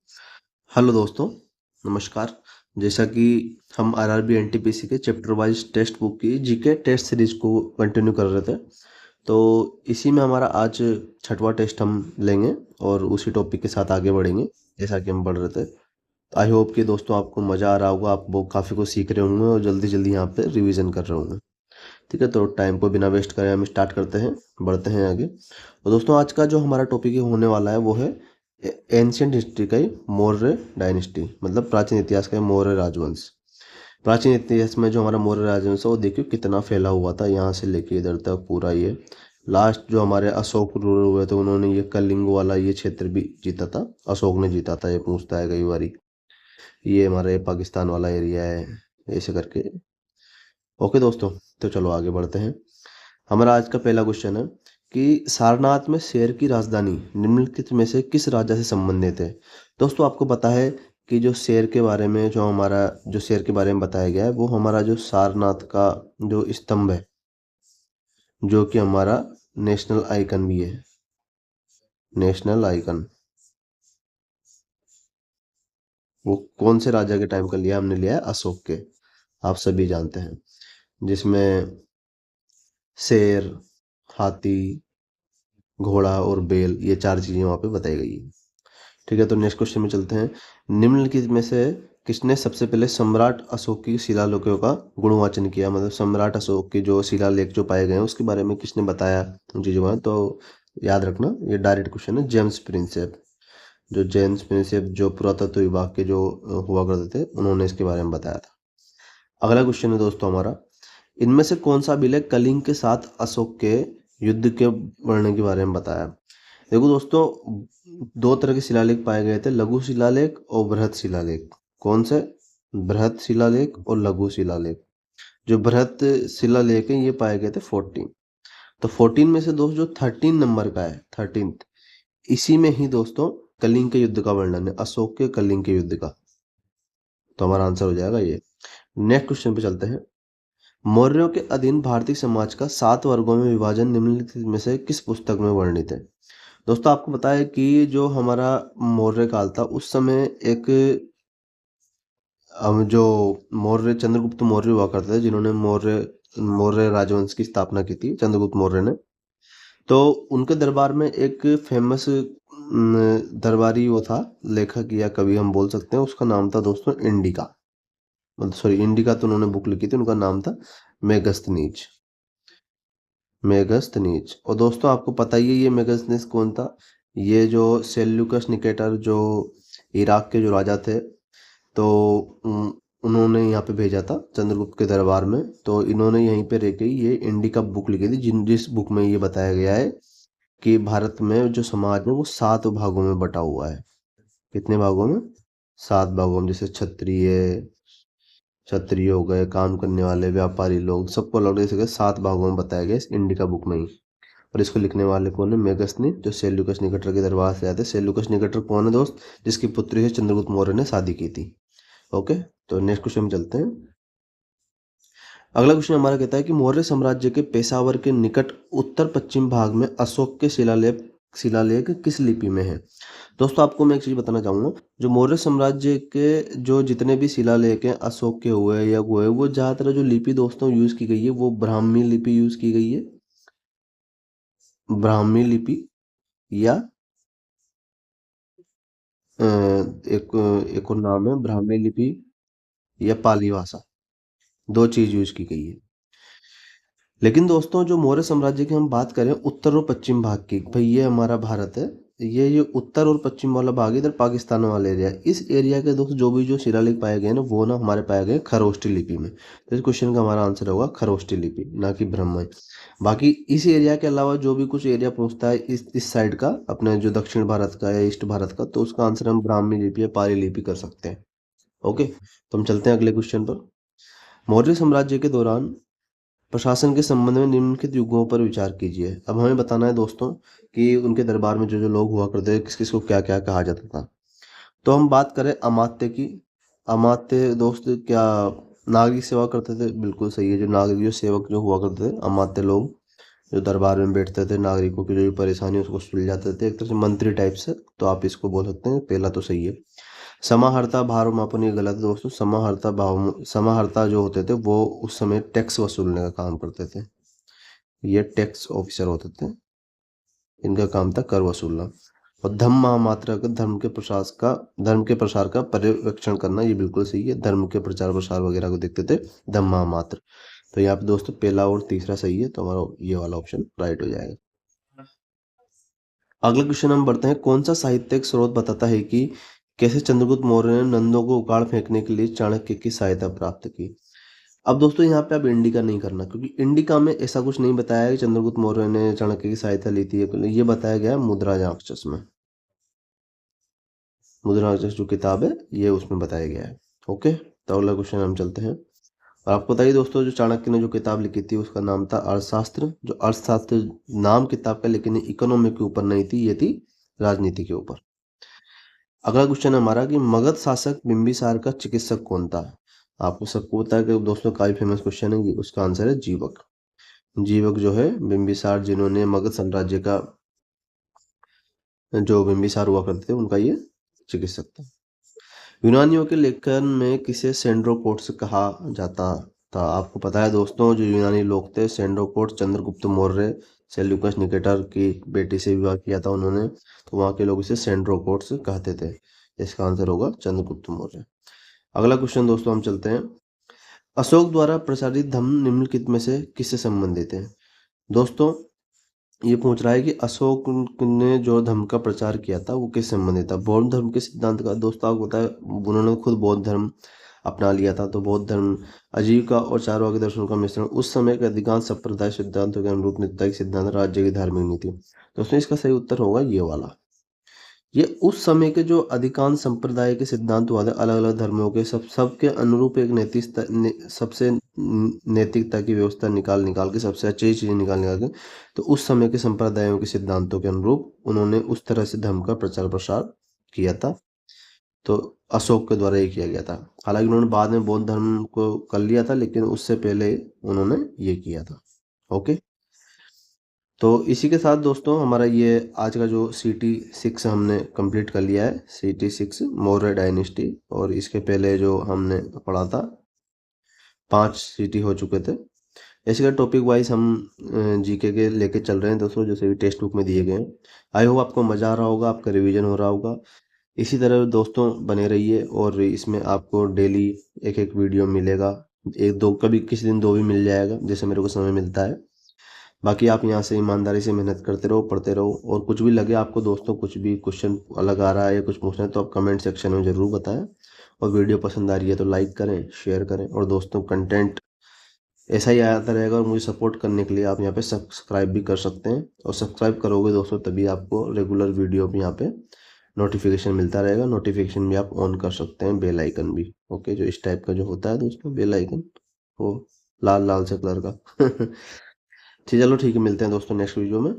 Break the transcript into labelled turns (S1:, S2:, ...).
S1: Hello दोस्तों, नमस्कार। जैसा कि हम आरआरबी एनटीपीसी के चैप्टर वाइज टेक्स्ट बुक की जीके टेस्ट सीरीज को कंटिन्यू कर रहे थे, तो इसी में हमारा आज छठवां टेस्ट हम लेंगे और उसी टॉपिक के साथ आगे बढ़ेंगे जैसा कि हम बढ़ रहे थे। आई होप कि दोस्तों आपको मज़ा आ रहा होगा, आप वो काफ़ी कुछ सीख रहे होंगे और जल्दी जल्दी यहाँ पे रिवीजन कर रहे होंगे। ठीक है, तो टाइम को बिना वेस्ट करे हम स्टार्ट करते हैं, बढ़ते हैं आगे। तो दोस्तों आज का जो हमारा टॉपिक होने वाला है वो है एंशियंट हिस्ट्री का ही मौर्य डायनेस्टी, मतलब प्राचीन इतिहास का मौर्य राजवंश। प्राचीन इतिहास में जो हमारा मौर्य राजवंश है वो देखियो कितना फैला हुआ था, यहाँ से लेके इधर तक पूरा ये लास्ट जो हमारे अशोक रूलर हुए थे उन्होंने ये कलिंग वाला ये क्षेत्र भी जीता था। अशोक ने जीता था, ये पूछता है कई बारी। ये हमारे पाकिस्तान वाला एरिया है, ऐसे करके। ओके दोस्तों, तो चलो आगे बढ़ते हैं। हमारा आज का पहला क्वेश्चन है कि सारनाथ में शेर की राजधानी निम्नलिखित में से किस राजा से संबंधित है। दोस्तों आपको पता है कि जो शेर के बारे में जो हमारा जो शेर के बारे में बताया गया है वो हमारा जो सारनाथ का जो स्तंभ है, जो कि हमारा नेशनल आइकन भी है, नेशनल आइकन, वो कौन से राजा के टाइम का लिया, हमने लिया है अशोक के, आप सभी जानते हैं। जिसमें शेर, हाथी, घोड़ा और बैल, ये चार चीजें वहां पे बताई गई है। ठीक है, तो नेक्स्ट क्वेश्चन में चलते हैं। निम्नलिखित में से किसने सबसे पहले सम्राट अशोक की शिलालेखों का गुणवाचन किया, मतलब सम्राट अशोक के जो शिलालेख जो पाए गए हैं उसके बारे में किसने बताया उन चीज़ों में। तो याद रखना ये डायरेक्ट क्वेश्चन है। जेम्स प्रिंसेप, जो जेम्स प्रिंसेप जो पुरातत्व विभाग के जो हुआ करते थे उन्होंने इसके बारे में बताया था। अगला क्वेश्चन है दोस्तों हमारा, इनमें से कौन सा बिल है कलिंग के साथ अशोक के युद्ध के वर्णन के बारे में बताया। देखो दोस्तों, दो तरह के शिलालेख पाए गए थे, लघु शिलालेख और बृहत शिलालेख। कौन से? बृहत शिलालेख और लघु शिलालेख। जो बृहत शिलालेख है ये पाए गए थे 14। तो 14 में से दोस्त जो 13 नंबर का है, 13, इसी में ही दोस्तों कलिंग के युद्ध का वर्णन है, अशोक के कलिंग के युद्ध का। तो हमारा आंसर हो जाएगा ये। नेक्स्ट क्वेश्चन पे चलते हैं। मौर्यों के अधीन भारतीय समाज का 7 वर्गों में विभाजन निम्नलिखित में से किस पुस्तक में वर्णित है। दोस्तों आपको पता है कि जो हमारा मौर्य काल था उस समय एक जो मौर्य चंद्रगुप्त मौर्य हुआ करते थे, जिन्होंने मौर्य मौर्य राजवंश की स्थापना की थी चंद्रगुप्त मौर्य ने। तो उनके दरबार में एक फेमस दरबारी वो था, लेखक या कवि हम बोल सकते हैं, उसका नाम था दोस्तों इंडिका, मतलब सॉरी इंडिका तो उन्होंने बुक लिखी थी, उनका नाम था मेगस्थनीज, मेगस्थनीज। और दोस्तों आपको पता ही है ये मेगस्थनीज कौन था। ये जो सेल्यूकस निकेटर जो इराक के जो राजा थे, तो उन्होंने यहाँ पे भेजा था चंद्रगुप्त के दरबार में। तो इन्होंने यहीं पे रह के ये इंडिका बुक लिखी थी, जिस बुक में ये बताया गया है कि भारत में जो समाज है वो 7 भागों में बटा हुआ है। कितने भागों में? 7 भागों में। जैसे क्षत्रिय हो गए, काम करने वाले, व्यापारी लोग, सबको अलग से 7 भागों में बताया गया इस इंडिका बुक में ही। और इसको लिखने वाले कौन है? मेगस्थनी, जो सेल्यूकस निकेटर के दरबार से आए थे। सेल्यूकस निकेटर कौन है दोस्त? जिसकी पुत्री से चंद्रगुप्त मौर्य ने शादी की थी। ओके, तो नेक्स्ट क्वेश्चन में चलते हैं। अगला क्वेश्चन हमारा कहता है कि मौर्य साम्राज्य के पेशावर के निकट उत्तर पश्चिम भाग में अशोक के शिलालेख किस लिपि में है। दोस्तों आपको मैं एक चीज बताना चाहूंगा, जो मौर्य साम्राज्य के जो जितने भी शिलालेख हैं अशोक के हुए या हुए, वो ज्यादातर जो लिपि दोस्तों यूज की गई है वो ब्राह्मी लिपि यूज की गई है। ब्राह्मी लिपि या एक एक और नाम है ब्राह्मी लिपि या पाली भाषा, दो चीज यूज की गई है। लेकिन दोस्तों जो मौर्य साम्राज्य की हम बात करें उत्तर और पश्चिम भाग की, भाई ये हमारा भारत है, ये उत्तर और पश्चिम वाला भाग इधर पाकिस्तान वाला एरिया, इस एरिया के दोस्त जो भी जो शिलालेख पाए गए ना वो ना हमारे पाए गए खरोष्टी लिपि में। तो इस क्वेश्चन का हमारा आंसर होगा खरोष्टी लिपि, ना कि ब्राह्मी। बाकी इस एरिया के अलावा जो भी कुछ एरिया पहुंचता है इस साइड का, अपने जो दक्षिण भारत का या ईस्ट भारत का, तो उसका आंसर हम ब्राह्मी लिपि या पाली लिपि कर सकते हैं। ओके, तो हम चलते हैं अगले क्वेश्चन पर। मौर्य साम्राज्य के दौरान प्रशासन के संबंध में निम्नलिखित युगों पर विचार कीजिए। अब हमें बताना है दोस्तों कि उनके दरबार में जो जो लोग हुआ करते थे किस किस को क्या क्या कहा जाता था। तो हम बात करें अमात्य की। अमात्य दोस्त क्या नागरिक सेवा करते थे? बिल्कुल सही है, जो नागरिक जो सेवक जो हुआ करते थे अमात्य लोग, जो दरबार में बैठते थे, नागरिकों की जो भी परेशानी उसको सुलझाते थे, एक तरह से मंत्री टाइप से, तो आप इसको बोल सकते हैं, पहला तो सही है। समाहर्ता भार मापन ये गलत है दोस्तों। समाहर्ता जो होते थे वो उस समय टैक्स वसूलने का काम करते थे, ये टैक्स ऑफिसर होते थे, इनका काम था कर वसूलना। और धम्म महामात्र का धर्म के प्रसार का पर्यवेक्षण करना, ये बिल्कुल सही है, धर्म के प्रचार प्रसार वगैरह को देखते थे धम्म महामात्र। तो यहाँ पे दोस्तों पहला और तीसरा सही है, तो हमारा ये वाला ऑप्शन राइट हो जाएगा। अगला क्वेश्चन हम बढ़ते हैं, कौन सा साहित्यिक स्रोत बताता है कि कैसे चंद्रगुप्त मौर्य ने नंदों को उखाड़ फेंकने के लिए चाणक्य की सहायता प्राप्त की। अब दोस्तों यहाँ पे आप इंडिका नहीं करना, क्योंकि इंडिका में ऐसा कुछ नहीं बताया है कि चंद्रगुप्त मौर्य ने चाणक्य की सहायता ली थी, ये बताया गया है मुद्राराक्षस में। मुद्राराक्षस जो किताब है ये उसमें बताया गया है। ओके, तो अगला क्वेश्चन हम चलते हैं। और आपको बताइए दोस्तों, जो चाणक्य ने जो किताब लिखी थी उसका नाम था अर्थशास्त्र। जो अर्थशास्त्र नाम किताब का, लेकिन इकोनॉमी के ऊपर नहीं थी, ये थी राजनीति के ऊपर। अगला क्वेश्चन है हमारा कि मगध शासक बिंबिसार का चिकित्सक कौन था। आपको सबको पता है कि दोस्तों काफी फेमस क्वेश्चन है, उसका आंसर है जीवक। जीवक जो है बिंबिसार, जिन्होंने मगध साम्राज्य का, जो बिंबिसार हुआ करते थे, उनका ये चिकित्सक था। यूनानियों के लेखन में किसे सेंड्रोकोट्स कहा जाता था। आपको पता है दोस्तों, जो यूनानी लोग थे, सेंड्रोकोट चंद्रगुप्त मौर्य सेल्यूकस निकेटर की बेटी से विवाह किया था उन्होंने, तो वहाँ के लोग इसे सेंड्रोकोट्स कहते थे। इसका आंसर होगा चंद्रगुप्त मौर्य। अगला क्वेश्चन दोस्तों हम चलते हैं, अशोक द्वारा प्रसारित धम्म निम्नलिखित में से किससे संबंधित है। दोस्तों ये पूछ रहा है कि अशोक ने जो धर्म का प्रचार किया था वो किस संबंधित था। बौद्ध धर्म के सिद्धांत का, दोस्तों आपको पता है उन्होंने खुद बौद्ध धर्म अपना लिया था, तो बौद्ध धर्म आजीविका और चारवाक दर्शनों का मिश्रण, उस समय के अधिकांश संप्रदाय सिद्धांतों के अनुरूप नित्य सिद्धांत, राज्य की धार्मिक नीति। दोस्तों इसका सही उत्तर होगा ये वाला। ये उस समय के जो अधिकांश संप्रदाय के सिद्धांत हुआ थे, अलग अलग धर्मों के, सबके अनुरूप एक सबसे नैतिकता की व्यवस्था निकाल निकाल के, सबसे अच्छी चीज़ें निकाल निकाल के, तो उस समय के संप्रदायों के सिद्धांतों के अनुरूप उन्होंने उस तरह से धर्म का प्रचार प्रसार किया था। तो अशोक के द्वारा ये किया गया था। हालांकि उन्होंने बाद में बौद्ध धर्म को कर लिया था, लेकिन उससे पहले उन्होंने ये किया था। ओके, तो इसी के साथ दोस्तों हमारा ये आज का जो CT6 हमने कंप्लीट कर लिया है, CT6 मौर्य डायनेस्टी। और इसके पहले जो हमने पढ़ा था 5 CT हो चुके थे। ऐसे का टॉपिक वाइज हम GK के लेके चल रहे हैं दोस्तों, जैसे भी टेक्स्ट बुक में दिए गए हैं। आई होप आपको मज़ा आ रहा होगा, आपका रिवीजन हो रहा होगा। इसी तरह दोस्तों बने रहिए, और इसमें आपको डेली एक एक वीडियो मिलेगा, एक दो, कभी किसी दिन 2 भी मिल जाएगा, जैसे मेरे को समय मिलता है। बाकी आप यहाँ से ईमानदारी से मेहनत करते रहो, पढ़ते रहो, और कुछ भी लगे आपको दोस्तों, कुछ भी क्वेश्चन अलग आ रहा है या कुछ पूछना है, तो आप कमेंट सेक्शन में ज़रूर बताएं। और वीडियो पसंद आ रही है तो लाइक करें, शेयर करें, और दोस्तों कंटेंट ऐसा ही आता रहेगा। और मुझे सपोर्ट करने के लिए आप यहाँ पे सब्सक्राइब भी कर सकते हैं, और सब्सक्राइब करोगे दोस्तों तभी आपको रेगुलर वीडियो भी यहाँ पे नोटिफिकेशन मिलता रहेगा। नोटिफिकेशन भी आप ऑन कर सकते हैं, बेल आइकन भी। ओके, जो इस टाइप का जो होता है दोस्तों बेल आइकन, वो लाल लाल से कलर का ठीक, चलो ठीक है, मिलते हैं दोस्तों नेक्स्ट वीडियो में।